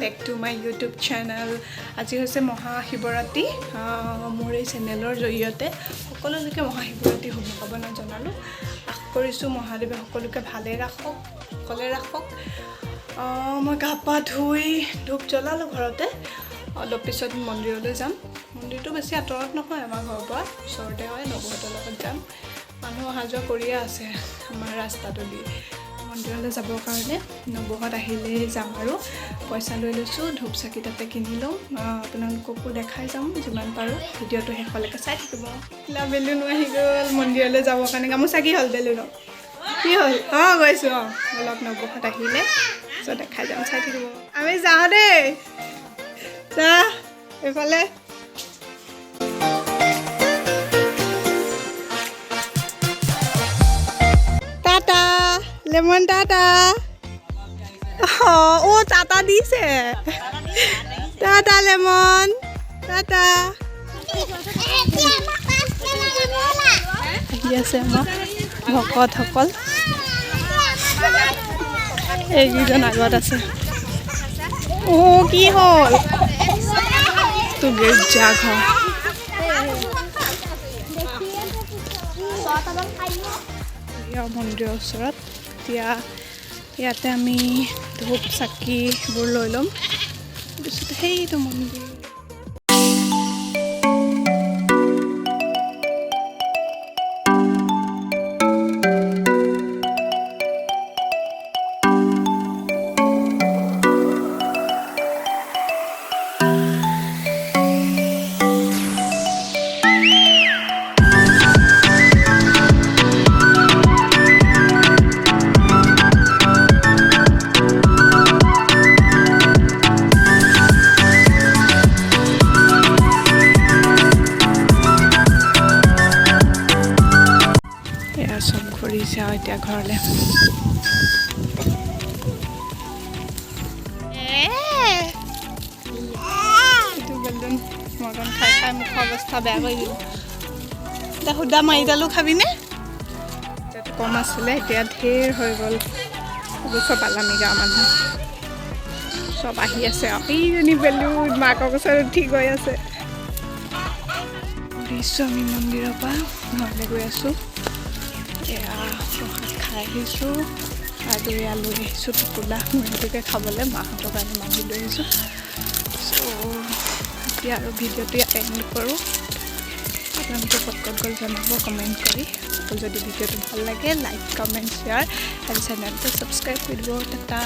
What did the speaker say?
back to my YouTube channel. আজি হৈছে মহাশিৱৰাত্ৰি মোৰ এই চেনেলৰ জৰিয়তে সকলোকে মহাশিৱৰাত্ৰি শুভকামনা জনালো আশা কৰিছো মহাদেৱে সকলোকে ভালে ৰাখক সকলে ৰাখক মই গা পা ধুই ধূপ জ্বলালো ঘৰতে অলপ পিছত মন্দিৰলৈ যাম মন্দিৰটো বেছি আঁতৰত নহয় আমাৰ ঘৰৰ পৰা ওচৰতে হয় নবহতৰ লগত যাম মানুহ অহা যোৱা কৰিয়ে আছে আমাৰ ৰাস্তাটো দি মন্দিৰলৈ যাবৰ কাৰণে নবহত আহিলে যাম আৰু পইচা লৈ লৈছো ধূপ চাকি তাতে কিনি লম আপোনালোককো দেখাই যাম যিমান পাৰো ভিডিওটো শেষলৈকে চাই থাকিব কিলা বেলুন আহি গ'ল মন্দিৰলৈ যাবৰ কাৰণে গামোচা কি হ'ল বেলুন কি হ'ল গৈছো অলপ নবহত আহিলে চ দেখাই যাম চাই থাকিব আমি যাওঁ দেই যা এফালে লেমন টাটা ও টাটা দিছে টাটা লেমন টাটা আহি আছে আমাৰ ভকতসকল এইকেইজন আগত আছে কি হ'ল তো গীৰ্জা ঘৰ মন্দিৰৰ ওচৰত এতিয়া ইয়াতে আমি ধূপ চাকিবোৰ লৈ ল'ম তাৰপিছত সেইটো মন্দিৰ সব ঘূৰিছে আৰু এতিয়া ঘৰলৈ বেলুন মটন খাই খাই মুখৰ অৱস্থা বেয়া কৰি দিলোঁ এতিয়া সুদা মাৰিডালো খাবিনে এতিয়াতো কম আছিলে এতিয়া ঢেৰ হৈ গ'ল চব আলামি গাঁৱৰ মানুহ চব আহি আছে আৰু এইজনী বেলুন মাকৰ ওচৰত উঠি গৈ আছে ঘূৰিছোঁ আমি মন্দিৰৰ পৰা ঘৰলৈ গৈ আছোঁ এয়া প্ৰসাদ খাই আহিছোঁ আৰু এয়া লৈ আহিছোঁ টোপোলা মুড়িটোকে খাবলৈ মাহঁতৰ কাৰণে মানি লৈ আহিছোঁ চ' এতিয়া আৰু ভিডিঅ'টো ইয়াতে এণ্ড কৰোঁ আপোনালোকে ক'ত গ'ল জনাব কমেণ্ট কৰি আৰু যদি ভিডিঅ'টো ভাল লাগে লাইক কমেণ্ট শ্বেয়াৰ আৰু চেনেলটো ছাবস্ক্ৰাইব কৰি দিব টাটা